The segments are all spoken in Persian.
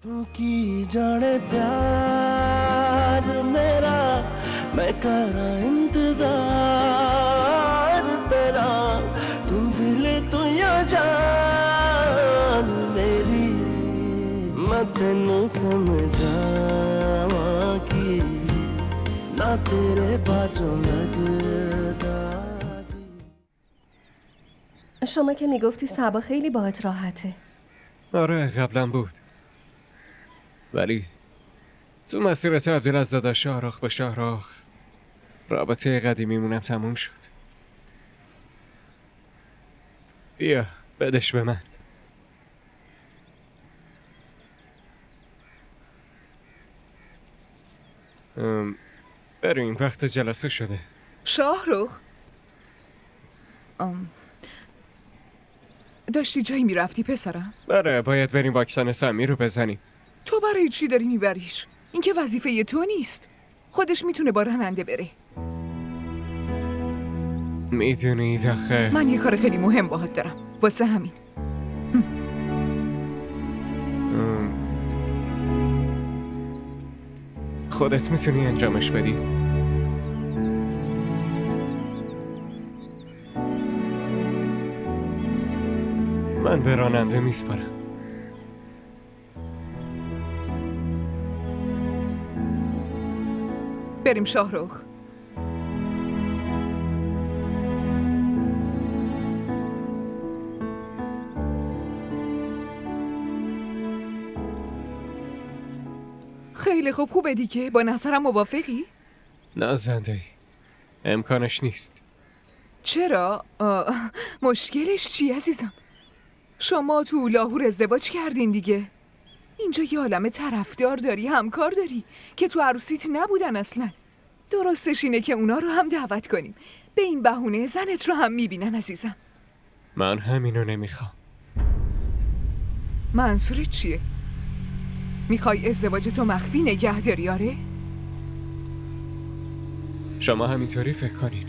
तू की जाने प्यार मेरा मैं करा इंतजार तेरा तू दिल तू या जान मेरी मैं तेनू समझावा की ना तेरे बाजों लगदा شما که میگفتی صبا خیلی باهات راحته. آره قبلا بود، ولی تو مسیر تبدیل از داداش شاهرخ به شاهرخ رابطه قدیمیمونم تموم شد. بیا بدش به من. بریم وقت جلسه شده. شاهرخ داشتی جایی میرفتی پسرم؟ آره باید بریم واکسن سمی رو بزنیم. تو برای چی داری میبریش؟ این که وظیفه تو نیست. خودش میتونه با راننده بره. میدونید آخه من یه کار خیلی مهم باهات دارم، واسه همین. خودت میتونی انجامش بدی؟ من به راننده میسپارم. بریم شاهرخ. خیلی خوبه دیگه. با نظرم موافقی؟ نه زنده ای. امکانش نیست. چرا؟ مشکلش چی عزیزم؟ شما تو لاهور ازدواج کردین دیگه. اینجا یه عالمه طرفدار داری، همکار داری که تو عروسیت نبودن اصلا. درستش اینه که اونا رو هم دعوت کنیم. به این بهونه زنت رو هم میبینن عزیزم. من همینو نمیخوام. منظورت چیه؟ میخوای ازدواج تو مخفی نگه داری آره؟ شما همینطوری فکر کنین.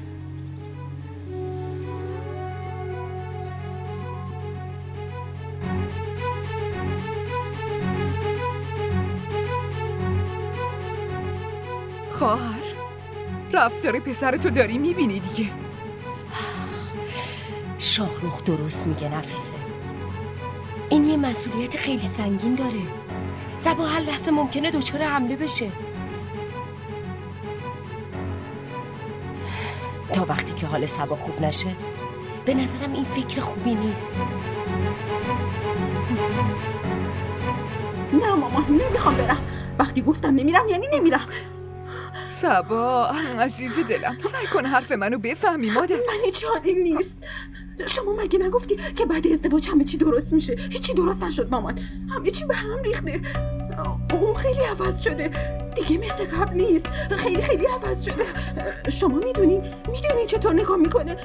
خواهر رفتار پسرتو داری میبینی دیگه. شاهرخ درست میگه نفیسه. این یه مسئولیت خیلی سنگین داره. صبا هر لحظه ممکنه دچار حمله بشه. تا وقتی که حال صبا خوب نشه به نظرم این فکر خوبی نیست. نه مامان نمیخوام برم. وقتی گفتم نمیرم یعنی نمیرم. صبا عزیز دلم سعی کن حرف منو بفهمی مادر. من هیچ حالیم نیست. شما مگه نگفتی که بعد ازدواج همه چی درست میشه؟ هیچی درست نشد مامان. همه چی به هم ریخته. اون خیلی عوض شده دیگه، مثل قبل نیست. خیلی عوض شده. شما میدونین چطور نگاه میکنه؟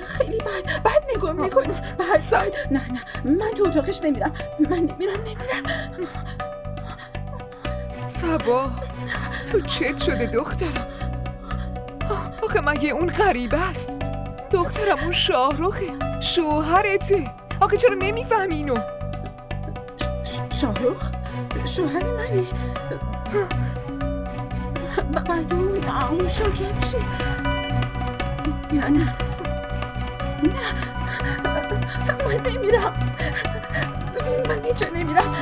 خیلی بد نگاه میکنه. بد. نه من تو اتاقش نمیرم. من نمیرم. صبا تو چت شده دخترم؟ آخه مگه اون غریبه است؟ دخترم اون شاهرخه، شوهرته. آخه چرا نمیفهمی اینو؟ شاهرخ؟ شوهر منه. بعد اون شاگرد چی؟ نه من نمیرم. من هیچ جایی نمیرم.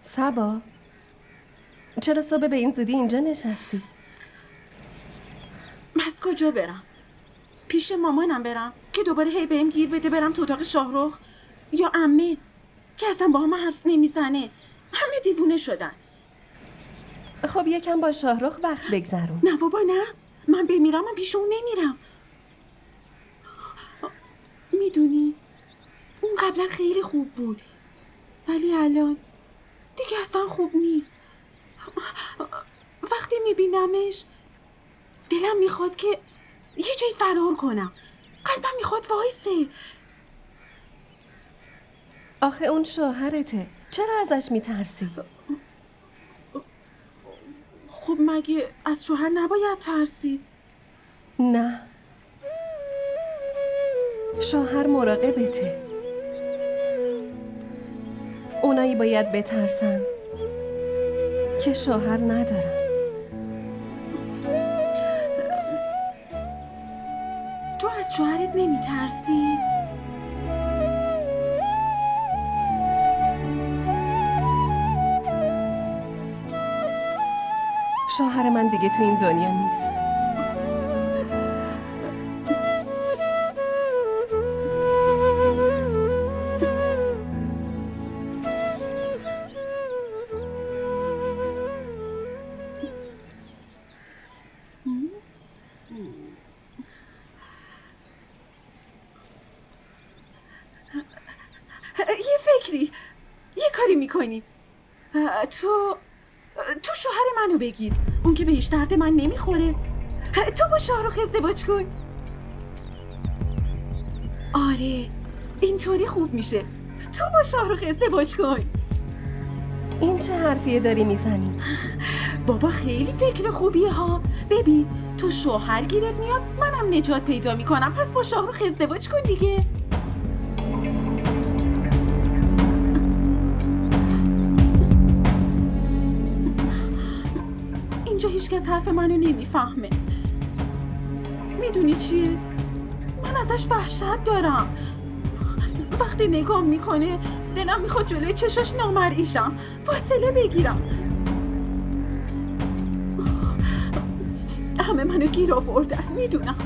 صبا چرا صبح به این زودی اینجا نشستی؟ از کجا برم؟ پیش مامانم برم که دوباره هی بهم گیر بده برم تو اتاق شاهرخ، یا عمه که اصلا با هم حرف نمیزنه؟ همه دیوونه شدن. خب یکم با شاهرخ وقت بگذرون. نه بابا نه، من بمیرم من پیش اون نمیرم. میدونی اون قبلا خیلی خوب بود ولی الان دیگه اصلا خوب نیست. وقتی میبینمش دلم میخواد که یه جای فرار کنم، قلبم میخواد وایسه. آخه اون شوهرته، چرا ازش میترسی؟ خب مگه از شوهر نباید ترسید؟ نه، شوهر مراقبته. اونایی باید بترسن که شوهر ندارن. تو از شوهرت نمیترسی؟ شوهر من دیگه تو این دنیا نیست. یه فکری، یه کاری میکنیم. تو شوهر منو بگیر، اون که به هیچ درد من نمیخوره. تو با شاهرخ ازدواج کن. آره اینطوری خوب میشه. تو با شاهرخ ازدواج کن. این چه حرفیه داری میزنی؟ بابا خیلی فکر خوبیه ها. ببین تو شوهر گیرت میاد، منم نجات پیدا میکنم، پس با شاهرخ ازدواج کن دیگه. اینجا هیچکس حرف منو نمیفهمه. میدونی چیه؟ من ازش وحشت دارم. وقتی نگاه میکنه دلم میخواد جلوی چشاش نامرئیشم، فاصله بگیرم. همه منو گیر آوردن، میدونم.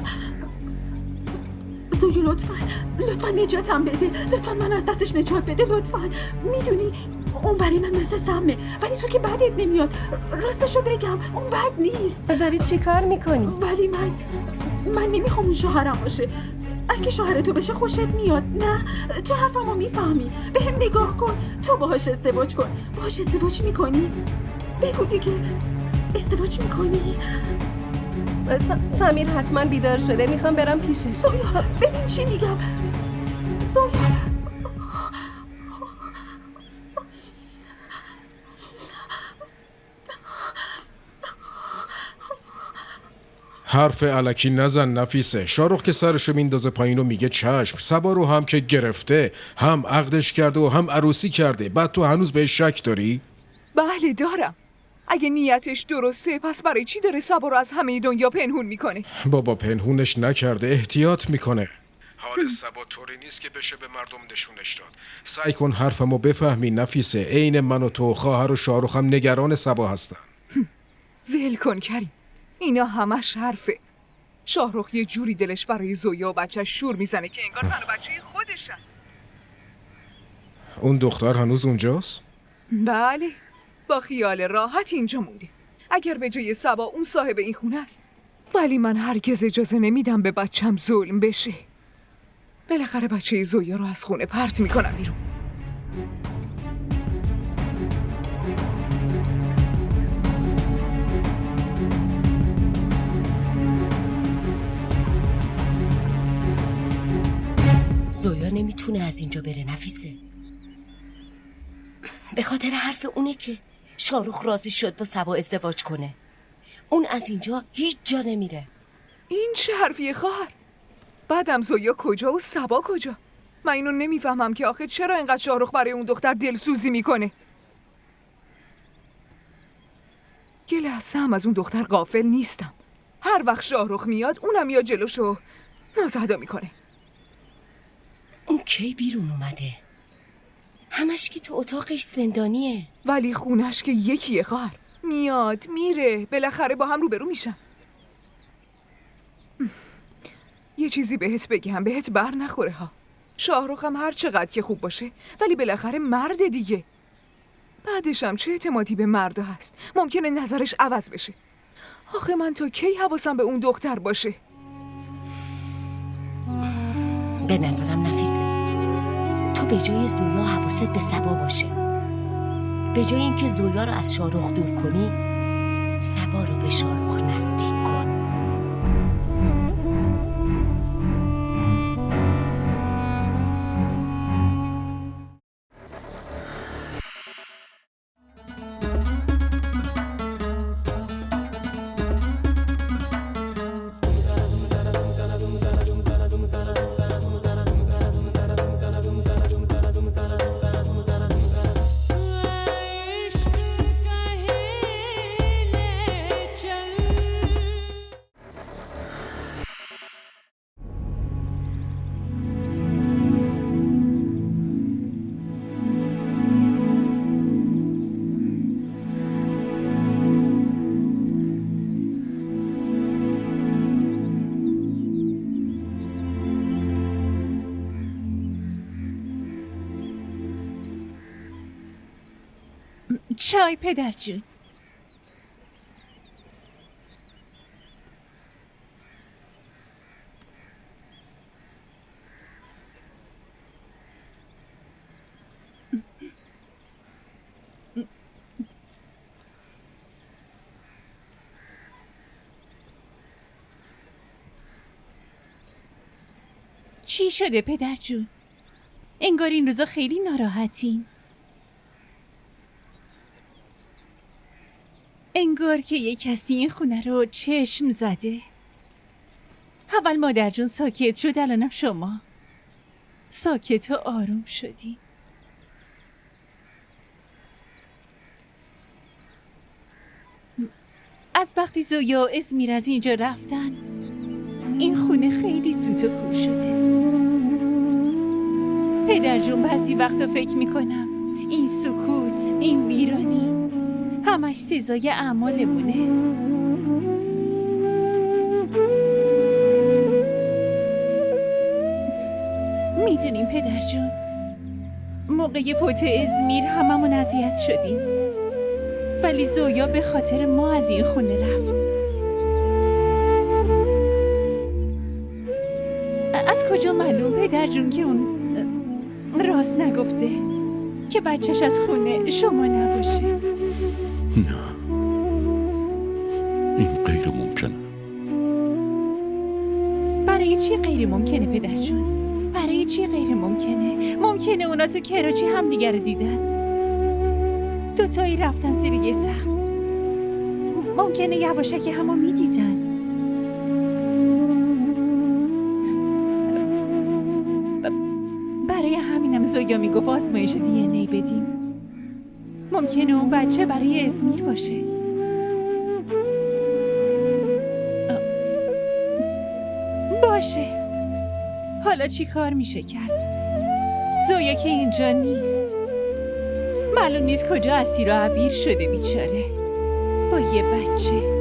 زویو لطفا نجاتم بده، لطفا من از دستش نجات بده، لطفا. میدونی اون برای من مثل سمه، ولی تو که بدت نمیاد. راستشو بگم اون بد نیست. داری چی کار میکنی؟ ولی من نمیخوام اون شوهرم باشه. اگه شوهر تو بشه خوشت میاد. نه تو حرفمو میفهمی. به هم نگاه کن. تو باهاش ازدواج کن. باهاش ازدواج میکنی؟ بگو دیگه ازدواج میکنی؟ سمیر حتما بیدار شده، میخوام برم پیشش. زویا ببین چی میگم. زویا حرف الکی نزن نفیسه. شاهرخ که سرشو میندازه پایین و میگه چشم، صبا رو هم که گرفته، هم عقدش کرده و هم عروسی کرده، بعد تو هنوز بهش شک داری؟ بله دارم. اگه نیتش درسته پس برای چی داره صبا رو از همه دنیا پنهون میکنه؟ بابا پنهونش نکرده، احتیاط میکنه. حال صبا طوری نیست که بشه به مردم نشونش داد. سعی کن حرفمو بفهمی نفیسه. عین من و تو، خواهر و شاهرخ هم نگران صبا هستن. ول کن کریم، اینا همش حرفه. شاهرخ یه جوری دلش برای زویا و بچه‌ش شور میزنه که انگار زن و بچه خودشن. اون دختر هنوز اونجاست؟ بله، با خیال راحت اینجا مونده. اگر به جای صبا اون صاحب این خونه است. ولی من هرگز اجازه نمیدم به بچم ظلم بشه. بالاخره بچه زویا رو از خونه پرت میکنم بیرون. زویا نمیتونه از اینجا بره نفیسه. به خاطر حرف اونه که شاهرخ راضی شد با صبا ازدواج کنه. اون از اینجا هیچ جا نمیره. این چه حرفیه خواهر؟ بعدم زویا کجا و صبا کجا؟ من اینو نمیفهمم که آخه چرا اینقدر شاهرخ برای اون دختر دلسوزی میکنه. گله هم از اون دختر غافل نیستم. هر وقت شاهرخ میاد اونم میاد جلوشو نازادا میکنه. اون کی بیرون اومده؟ همش که تو اتاقش زندانیه. ولی خونش که یکیه خواهر. میاد میره، بالاخره با هم روبرو میشن. یه چیزی بهت بگم، بهت بر نخوره ها. شاهرخ هم هر چقدر که خوب باشه ولی بالاخره مرد دیگه. بعدش هم چه اعتمادی به مردا هست؟ ممکنه نظرش عوض بشه. آخه من تا کی حواسم به اون دختر باشه؟ به نظرم نفیسه، تو به جای زویا حواست به صبا باشه. به جای اینکه زویا رو از شاهرخ دور کنی، صبا رو به شاهرخ نزدیک کن. چای پدر جون. چی شده پدر جون؟ انگار این روزا خیلی ناراحتین. انگار که یه کسی این خونه رو چشم زده. اول مادر جون ساکت شد، الانم شما ساکت و آروم شدی. از وقتی زویا و ازمیر از اینجا رفتن، این خونه خیلی سوت و کور شده. پدر جون بعضی وقتا فکر میکنم این سکوت، این ویرانی همش سزای اعمالمونه. میدونیم پدر جون، موقع فوت ازمیر هممون اذیت شدیم، ولی زویا به خاطر ما از این خونه رفت. از کجا معلوم پدر جون که اون راست نگفته که بچهش از خونه شما نباشه؟ نه، این غیر ممکنه. برای چی غیر ممکنه پدر جون؟ برای چی غیر ممکنه؟ ممکنه اونا تو کراچی هم دیگر رو دیدن، دوتایی رفتن زیر یه سقف. ممکنه یواشکی همو میدیدن. برای همینم زویا میگفت آزمایش DNA بدیم. ممکنه اون بچه برای ازمیر باشه. باشه، حالا چی کار میشه کرد؟ زویا که اینجا نیست، معلوم نیست کجا اسیر و عبیر شده بیچاره با یه بچه.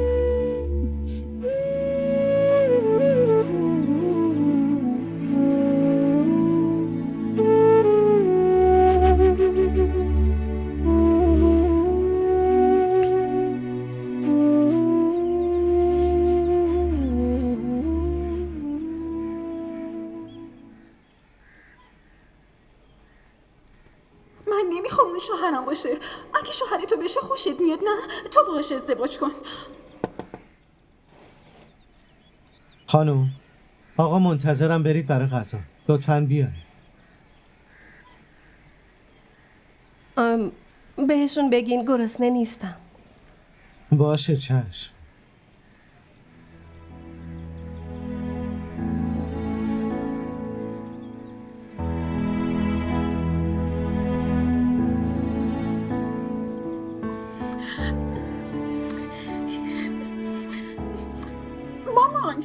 شوهرم باشه. اگه شوهر تو بشه خوشت میاد؟ نه، تو باهاش ازدواج کن. خانم، آقا منتظرم برید برای غذا. لطفاً بیاید. بهشون بگین گرسنه نیستم. باشه چشم. مامان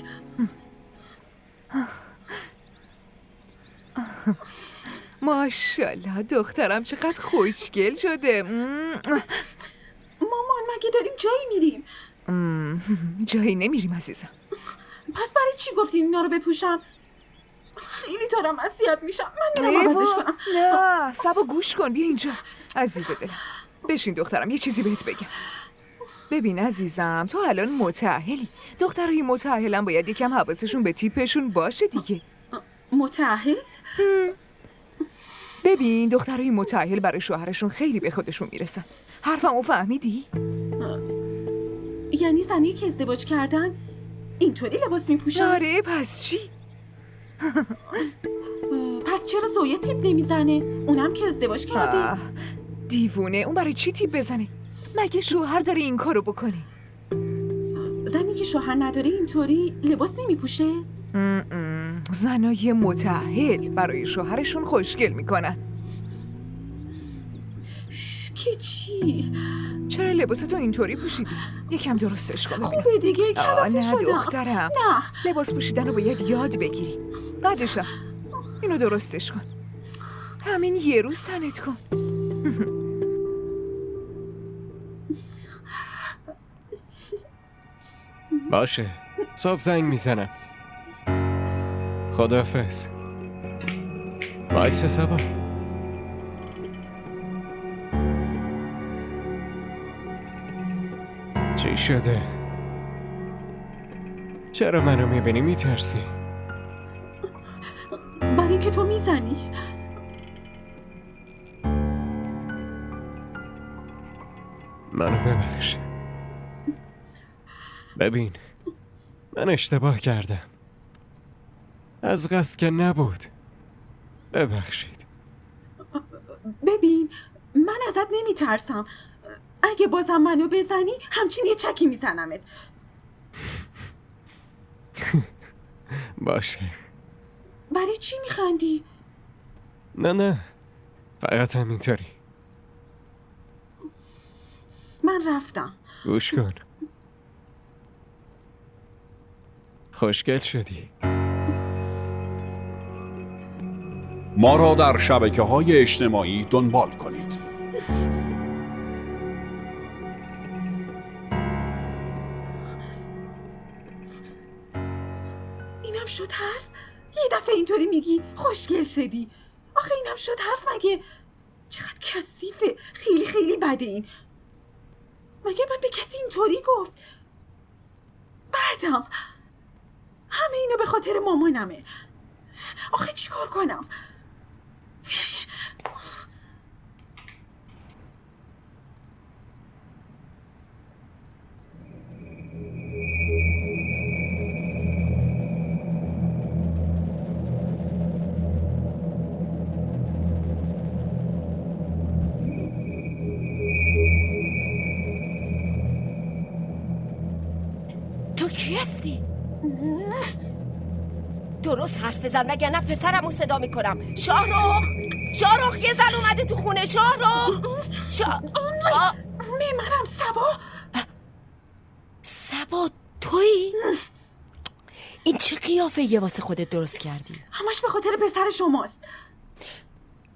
ماشاءالله دخترم چقدر خوشگل شده. مامان مگه داریم جایی میریم؟ جایی نمیریم عزیزم. پس برای چی گفتین اینا رو بپوشم؟ خیلی دارم اذیت میشم. من میرم عوضش کنم. نه، صبا گوش کن، بیا اینجا عزیز دلم. بشین دخترم یه چیزی بهت بگم. ببین عزیزم، تو الان متأهلی. دخترای متأهلن باید یکم حواسشون به تیپشون باشه دیگه. متأهل؟ ببین دخترای متأهل برای شوهرشون خیلی به خودشون میرسن. حرفمو فهمیدی؟ یعنی زنی که ازدواج کردن اینطوری لباس میپوشن؟ آره پس چی؟ پس چرا زویا تیپ نمیزنه؟ اونم که ازدواج کرده. دیوونه، اون برای چی تیپ بزنه؟ مگه شوهر داره این کارو بکنه؟ زنی که شوهر نداره اینطوری لباس نمیپوشه؟ زنای متأهل برای شوهرشون خوشگل میکنن. که چی؟ چرا لباستو اینطوری پوشیدی؟ یکم درستش کن. خوبه دیگه کلافه شدم. نه دخترم، نه لباس پوشیدن رو باید یاد بگیری. بعدشم اینو درستش کن. همین یه روز تنت کن. باشه، صبح زنگ میزنم. خداحافظ. وایسا سبا. چی شده؟ چرا منو میبینی میترسی؟ برای اینکه تو میزنی. منو ببخش. ببین، من اشتباه کردم. از قصد که نبود. ببخشید. ببین، من ازت نمیترسم. اگه بازم منو بزنی همچین یه چکی میزنمت. باشه. برای چی میخندی؟ نه فقط همینطوری. من رفتم. گوش کن. خوشگل شدی. ما را در شبکه‌های اجتماعی دنبال کنید. اینم شد حرف؟ یه دفعه اینطوری میگی خوشگل شدی. آخه اینم شد حرف مگه؟ چقدر کثیفه. خیلی خیلی بده این. مگه باید به کسی اینطوری گفت؟ بعدم همه اینو به خاطر مامانمه. آخه چی کار کنم؟ تو کی هستی؟ درست حرف بزن وگرنه پسرمو صدا میکنم. شاهرخ یه زن اومده تو خونه. شاهرخ منم سبا تویی؟ این چه قیافه یه واسه خودت درست کردی؟ همش به خاطر پسر شماست.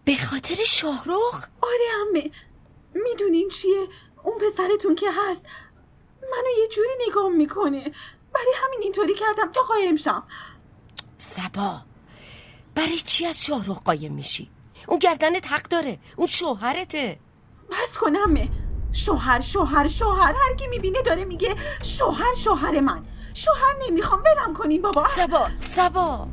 به خاطر شاهرخ؟ آره عمه، میدونین چیه؟ اون پسرتون که هست منو یه جوری نگاه میکنه. برای همین اینطوری کردم تا قایم شم. سبا، برای چی از شاهرخ قایم میشی؟ اون گردنت حق داره. اون شوهرته. بس کن عمه. شوهر هر کی میبینه داره میگه شوهر من. شوهر نمیخوام، ولم کنین بابا. سبا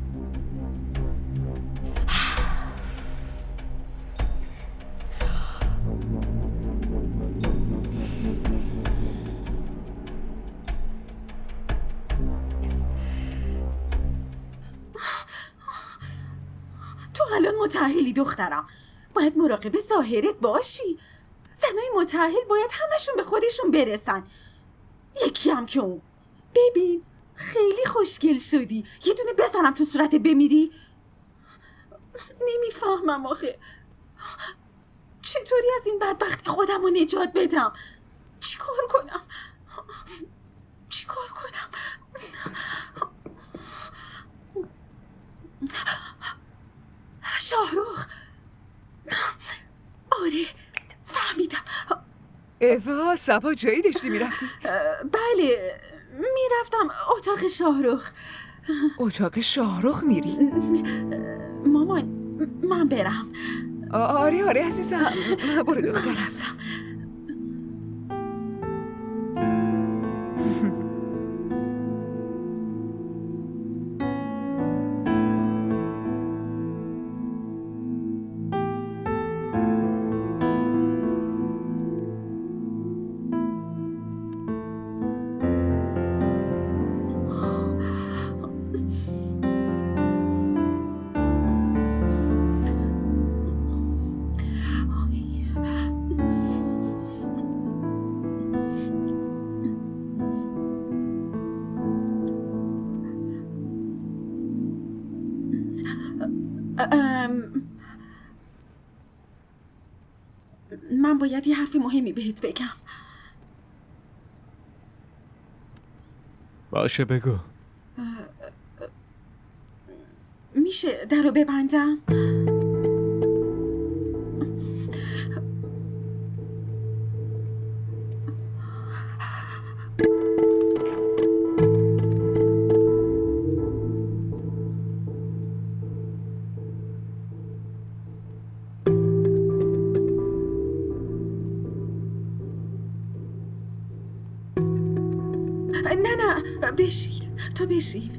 تو الان متأهلی دخترم. باید مراقب ظاهرت باشی. زنای متأهل باید همشون به خودشون برسن. یکی هم که اون. ببین خیلی خوشگل شدی. یه دونه بزنم تو صورتت بمیری؟ نمیفهمم آخه چطوری از این بدبختی خودم رو نجات بدم. چی کار کنم؟ شاهرخ. آره فهمیدم. ایوا، سبا جایی داشتی میرفتی؟ بله میرفتم اتاق شاهرخ. اتاق شاهرخ میری؟ مامان من برم. آره عزیزم، برو دختر. رفتم. من باید یه حرف مهمی بهت بگم. باشه بگو. میشه در رو ببندم؟ نه بشین، تو بشین.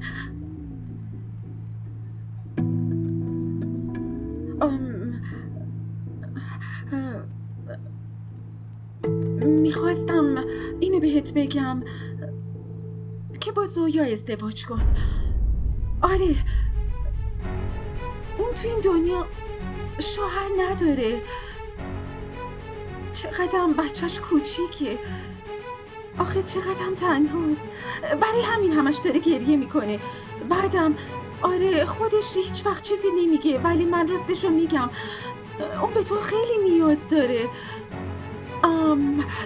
میخواستم اینو بهت بگم که با زویا ازدواج کن. آره، اون تو این دنیا شوهر نداره، چقدرم بچهش کوچیکه، آخه چقدرم تنهاست، برای همین همش داره گریه میکنه. بعدم آره خودش هیچ وقت چیزی نمیگه، ولی من راستشو میگم اون به تو خیلی نیاز داره.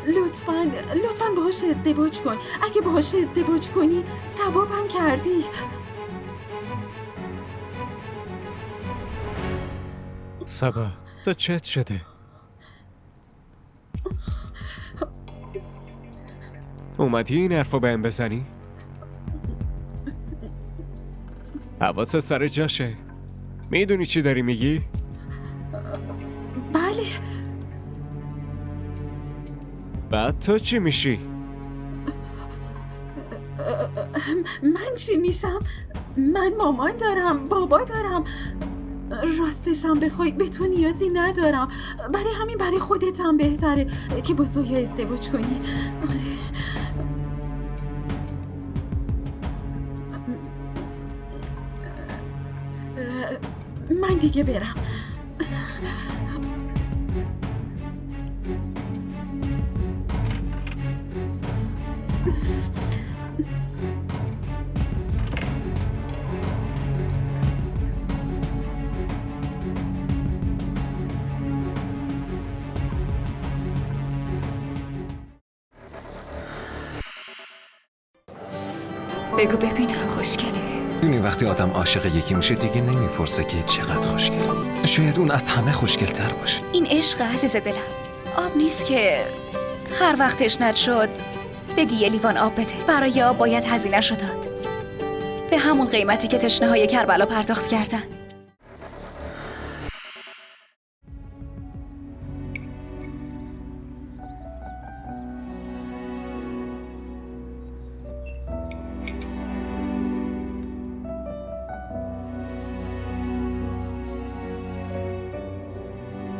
لطفاً باهاش ازدواج کن. اگه باهاش ازدواج کنی ثوابم کردی. سبا تو چت شده؟ اومدی این حرفو بهم بزنی؟ حواست سر جاشه؟ میدونی چی داری میگی؟ بله. بعد تو چی میشی؟ من چی میشم؟ من مامان دارم، بابا دارم. راستشم بخوای به تو نیازی ندارم، برای همین برای خودت هم بهتره که با زویا ازدواج کنی. آره. من دیگه برم. بگو ببینم خوشگله. می‌دونی وقتی آدم عاشق یکی میشه دیگه نمیپرسه که چقدر خوشگله. شاید اون از همه خوشگل‌تر باشه. این عشق عزیز دلم، آب نیست که هر وقت تشنت شد بگی یه لیوان آب بده. برای آب باید هزینه‌شو داد، به همون قیمتی که تشنه‌های کربلا پرداخت کردن.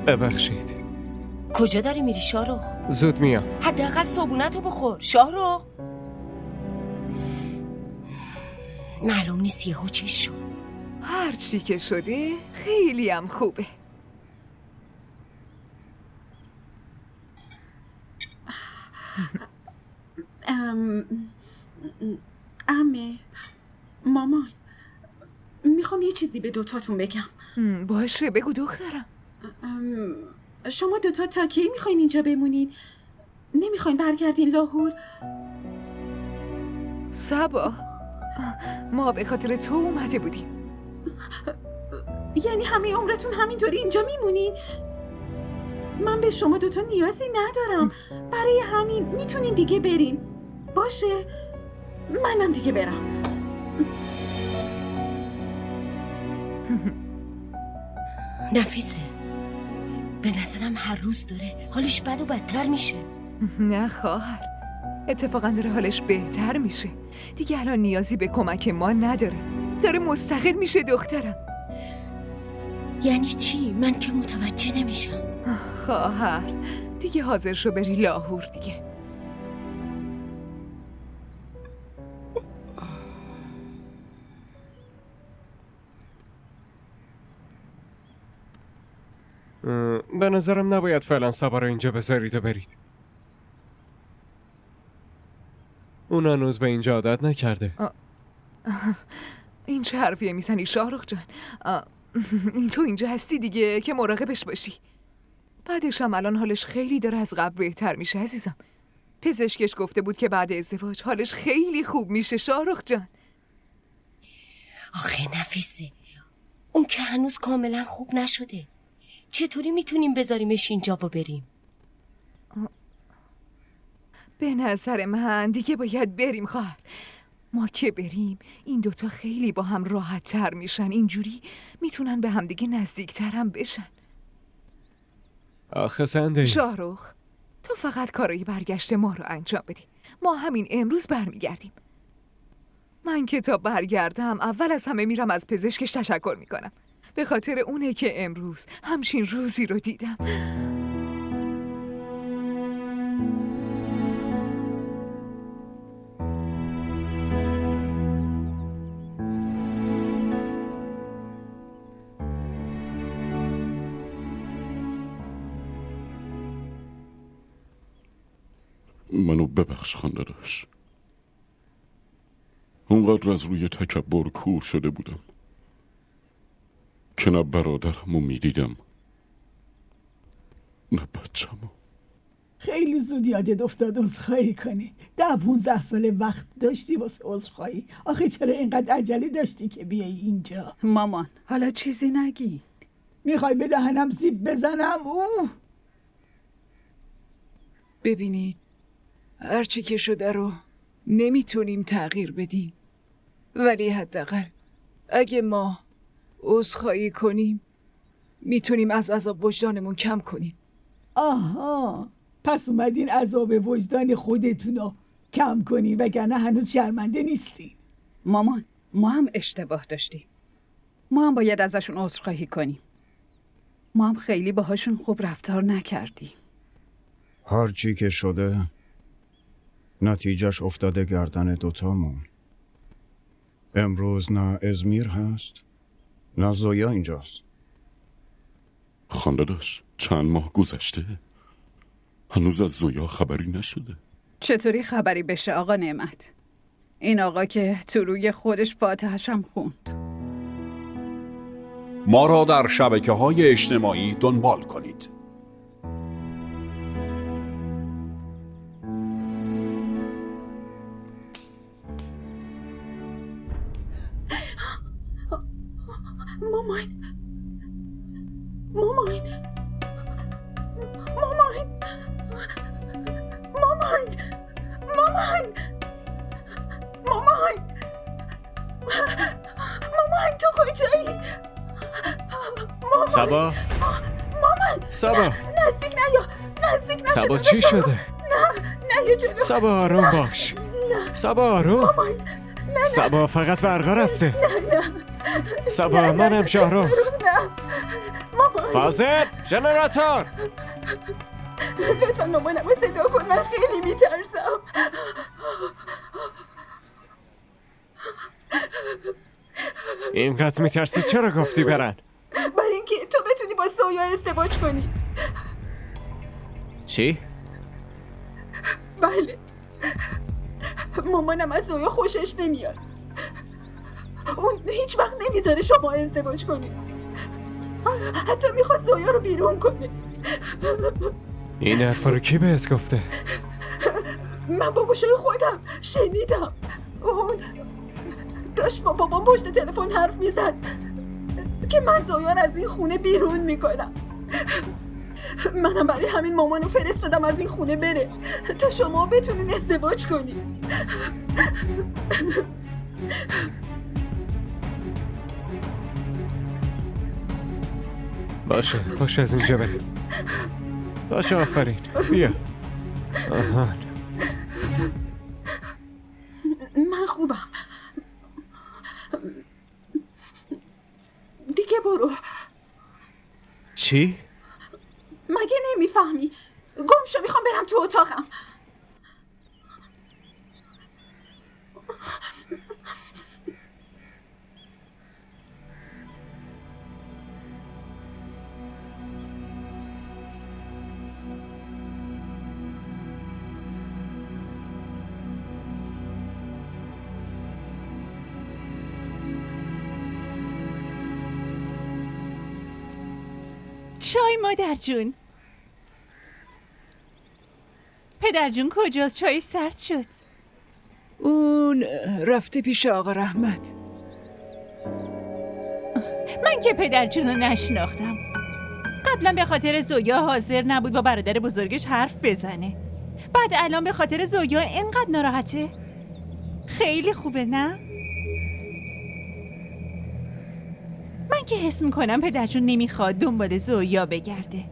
ببخشید. کجا داری میری شاهرخ؟ زود میام. حداقل صبونتو بخور شاهرخ. معلوم نیست یهو چی شد. هر چی که شده خیلی هم خوبه. عمه، مامان، میخوام یه چیزی به دوتاتون بگم. باشه بگو دخترم. شما دوتا تا کی میخواین اینجا بمونین؟ نمیخواین برگردین لاهور؟ سبا، ما به خاطر تو اومده بودیم. یعنی همه عمرتون همینطوری اینجا میمونین؟ من به شما دوتا نیازی ندارم، برای همین میتونین دیگه برین. باشه، منم دیگه برم. نفیسه، به نظرم هر روز داره حالش بد و بدتر میشه. نه خواهر، اتفاقا داره حالش بهتر میشه. دیگه الان نیازی به کمک ما نداره، داره مستقل میشه دخترم. یعنی چی؟ من که متوجه نمیشم. خواهر دیگه حاضر شو بری لاهور دیگه. به نظرم نباید فعلا سبا رو اینجا بذارید و برید. اون هنوز به اینجا عادت نکرده. این چه حرفیه میزنی شاهرخ جان؟ این تو اینجا هستی دیگه که مراقبش باشی. بعدش هم الان حالش خیلی داره از قبل بهتر میشه عزیزم. پزشکش گفته بود که بعد ازدواج حالش خیلی خوب میشه شاهرخ جان. آخه نفیسه، اون که هنوز کاملا خوب نشده. چطوری میتونیم بذاریمش اینجا و بریم؟ به نظر من دیگه باید بریم خواهر. ما که بریم این دوتا خیلی با هم راحت تر میشن. اینجوری میتونن به همدیگه نزدیکتر هم بشن. آخه سنده شاهرخ، تو فقط کارای برگشت ما رو انجام بدی. ما همین امروز برمیگردیم. من که تا برگردم اول از همه میرم از پزشکش تشکر میکنم. به خاطر اونه که امروز همچین روزی رو دیدم. منو ببخش خانداداش. اونقدر از روی تکبر کور شده بودم که نه برادرمو میدیدم نه بچه‌مو. خیلی زود یادت افتاد عذرخواهی کنی. 10-15 سال وقت داشتی واسه عذرخواهی. آخه چرا اینقدر عجله داشتی که بیای اینجا؟ مامان حالا چیزی نگی. میخوای به دهنم سیب بزنم؟ ببینید هرچی که شده رو نمیتونیم تغییر بدیم، ولی حداقل اگه ما عذرخواهی کنیم میتونیم از عذاب وجدانمون کم کنیم. آها، پس اومدین عذاب وجدان خودتونو کم کنین وگرنه هنوز شرمنده نیستین. مامان ما هم اشتباه داشتیم. ما هم باید ازشون عذرخواهی کنیم. ما هم خیلی باهاشون خوب رفتار نکردیم. هرچی که شده نتیجهش افتاده گردن دوتامون. امروز نه ازمیر هست نه زویا اینجاست. خانداداش چند ماه گذشته هنوز از زویا خبری نشده. چطوری خبری بشه آقا نعمت؟ این آقا که تو روی خودش فاتحه‌ش هم خوند. ما را در شبکه‌های اجتماعی دنبال کنید. مامان مامان مامان مامان مامان مامان مامان تو کجایی؟ سبا مامان سبا نزدیک نشو. سبا چی شده؟ نه یه جلو. سبا آروم باش. سبا آروم. مامان نه سبا فقط برقا رفته. نه سبا منم شاهرخ. نه مامان فاضل ژنراتور. لطفا مامانم رو صدا کن، من خیلی میترسم. اینقدر میترسی چرا گفتی برن؟ برای اینکه تو بتونی با زویا ازدواج کنی. چی؟ بله مامانم از زویا خوشش نمیاد. اون هیچ وقت نمیذاره شما ازدواج کنی. حتی میخواد زویا رو بیرون کنه. این حرفا رو کی بهت گفته؟ من با گوشای خودم شنیدم. اون داشت با بابام پشت تلفن حرف میزد که من زویا رو از این خونه بیرون میکنم. منم برای همین مامانو فرستادم از این خونه بره تا شما بتونین ازدواج کنین. باشه از اینجا بریم. باشه آفرین بیا. آهان من خوبم دیگه. برو. چی؟ مگه نمیفهمی؟ گم شو، میخوام برم تو اتاقم. چای مادر جون. پدر جون کجاست؟ چای سرد شد. اون رفته پیش آقا رحمت. من که پدر جون رو نشناختم. قبلا به خاطر زویا حاضر نبود با برادر بزرگش حرف بزنه. بعد الان به خاطر زویا اینقدر ناراحته؟ خیلی خوبه نه؟ من که حس میکنم پدر جون نمیخواد دنبال زویا بگرده.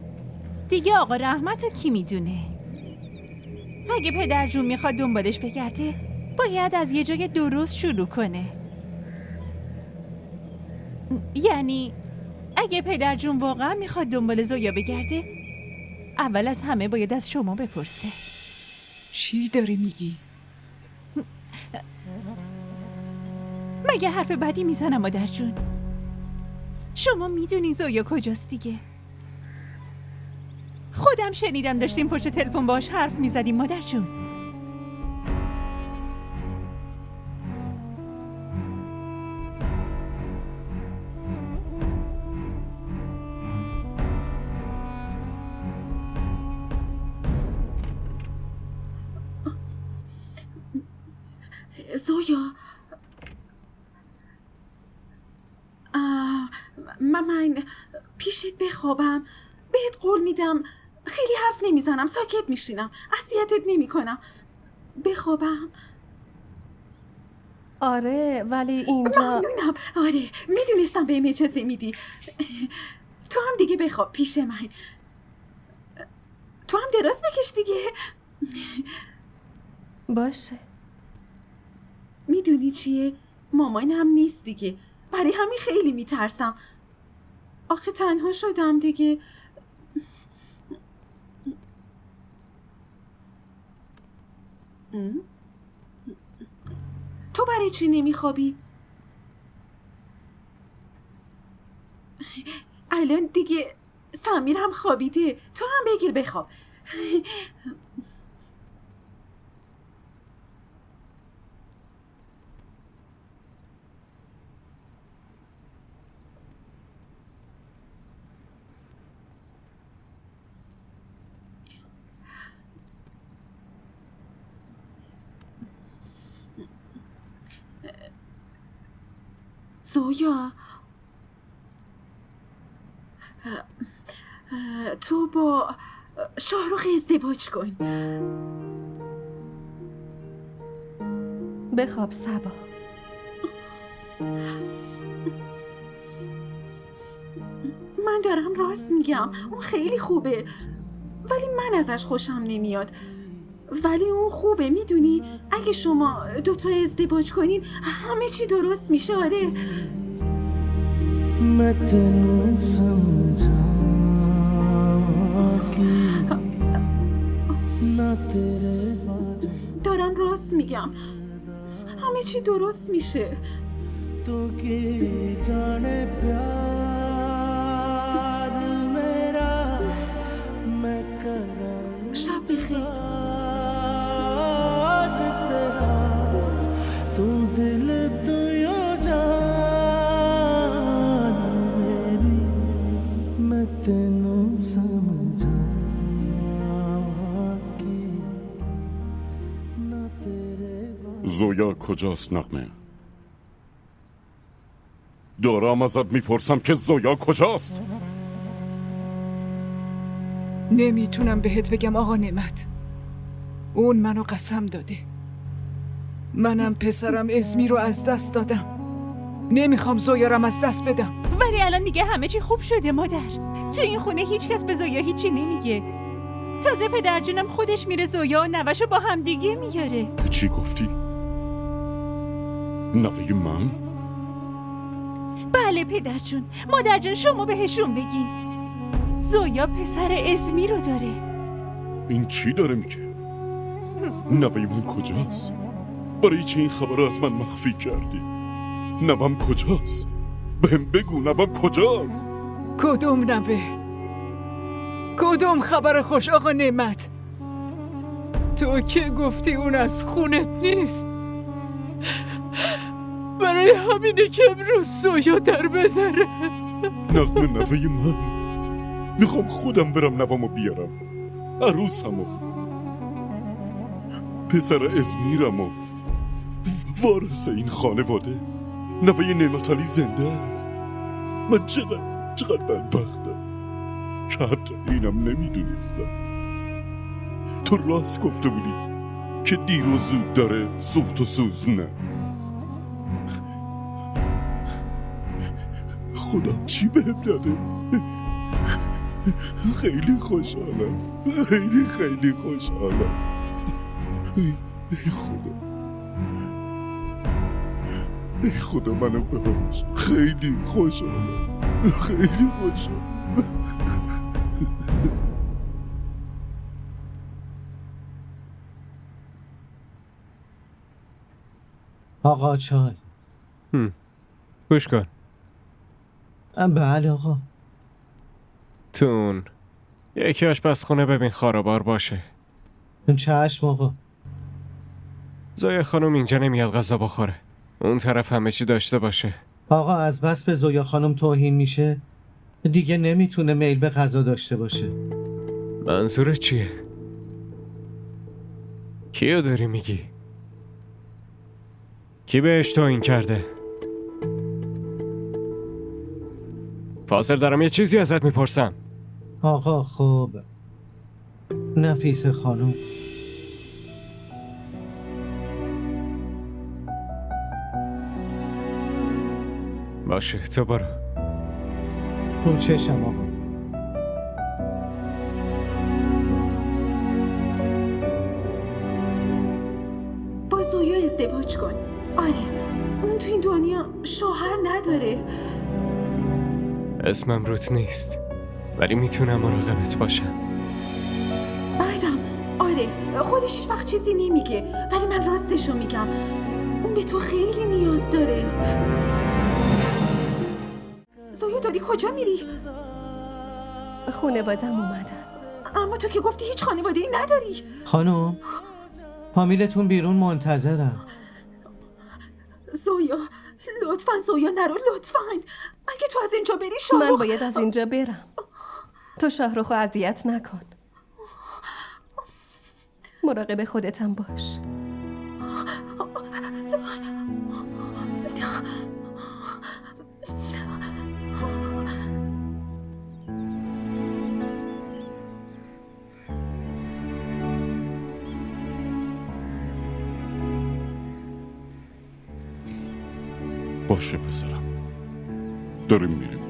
دیگه آقا رحمت رو کی میدونه؟ اگه پدر جون میخواد دنبالش بگرده باید از یه جای درست شروع کنه. یعنی اگه پدر جون واقعا میخواد دنبال زویا بگرده اول از همه باید از شما بپرسه. چی داری میگی؟ مگه حرف بدی میزنم مادر جون؟ شما میدونی زویا کجاست دیگه؟ خودم شنیدم داشتیم پشت تلفن باهاش حرف میزدیم مادر جون. زویا من پیشت بخوابم، بهت قول میدم خیلی حرف نمیزنم، ساکت میشینم، اذیتت نمیکنم. بخوابم. آره ولی اینجا ممنونم. آره میدونستم بهم اجازه میدی. تو هم دیگه بخواب پیش من. تو هم دراز بکش دیگه. باشه. میدونی چیه؟ مامانم نیست دیگه، برای همین خیلی میترسم. آخه تنها شدم دیگه. تو برای چی نمیخوابی؟ الان دیگه سمیر هم خوابیده، تو هم بگیر بخواب. زویا، تو با شاهرخ ازدواج کن. بخواب صبا. من دارم راست میگم، اون خیلی خوبه ولی من ازش خوشم نمیاد. ولی اون خوبه، میدونی اگه شما دوتا ازدواج کنین همه چی درست میشه. آره دارم راست میگم، همه چی درست میشه. شب بخیر. زویا کجاست نغمه؟ دارم ازت میپرسم که زویا کجاست؟ نمیتونم بهت بگم آقا نعمت. اون منو قسم داده. منم پسرم اسمی رو از دست دادم. نمیخوام زویارم از دست بدم. ولی الان دیگه همه چی خوب شده مادر. تو این خونه هیچ کس به زویا هیچی نمیگه. تازه پدر جونم خودش میره زویا و نوشو با هم دیگه میاره. چی گفتی؟ نوه من؟ بله پدر جون. مادر جون شما بهشون بگین زویا پسر اسمی رو داره. این چی داره میگه؟ نوه من کجاست؟ برای چه این خبر از من مخفی کردی؟ نوام کجاست؟ بهم بگو نوام کجاست؟ کدوم نوه؟ کدوم خبر خوش آقا نعمت؟ تو که گفتی اون از خونت نیست. برای همینه که امروز زویا در بدره. نغمه نوه من، میخوام خودم برم نوامو بیارم، عروسمو، پسر ازمیرمو، وارث این خانواده، نوه نعمت علی زنده است. من چقدر بدبختم که حتی اینم نمیدونستم. تو راست گفته بودی که دیر و زود داره، سوخت و سوز نه. خدا چی بهم داده؟ خیلی خوشحالم، خیلی خوشحالم. ای خدا منو ببخش، خیلی خوشحالم، خیلی خوشحالم. آقا چای. گوش کن. بله آقا. تون یکی آشپزخونه ببین خارابار باشه. چشم آقا. زویا خانم اینجا نمیاد غذا بخوره، اون طرف همه چی داشته باشه. آقا از بس به زویا خانم توهین میشه دیگه نمیتونه میل به غذا داشته باشه. منظورت چیه؟ کیو داری میگی؟ کی بهش توهین کرده؟ فاصل دارم یه چیزی ازت میپرسم. آقا خب نفیسه خانم. باشه تو برو. رو چشم آقا. با زویا ازدواج کن. آره اون تو این دنیا شوهر نداره. اسمم روت نیست ولی میتونم مراقبت باشم. بعدم آره خودش هیچ وقت چیزی نمیگه ولی من راستشو میگم، اون به تو خیلی نیاز داره. زویا داری کجا میری؟ خانوادم اومدن. اما تو که گفتی هیچ خانواده‌ای نداری. خانم فامیلتون بیرون منتظرم. زویا لطفاً زویا نرو، لطفاً. اگه تو از اینجا بری شاهرخ... من باید از اینجا برم. تو شاهرخو اذیت نکن. مراقب خودتم باش. باشه پسرم، داریم میریم.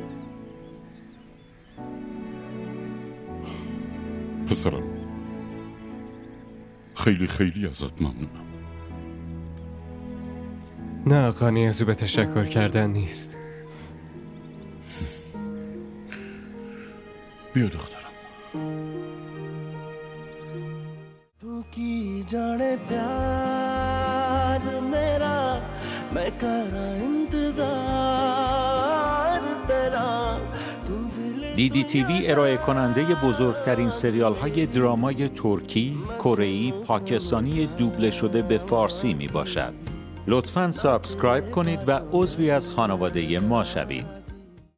پسرم خیلی ازت ممنونم. نه آقا نیازی به تشکر کردن نیست. بیا دخترم. तू की जाने प्यार मेरा मैं करा इंतजार तेरा तू दिल DDTV ارائه کننده بزرگترین سریال های درامای ترکی، کره‌ای، پاکستانی دوبله شده به فارسی می باشد. لطفاً سابسکرایب کنید و عضوی از خانواده ما شوید.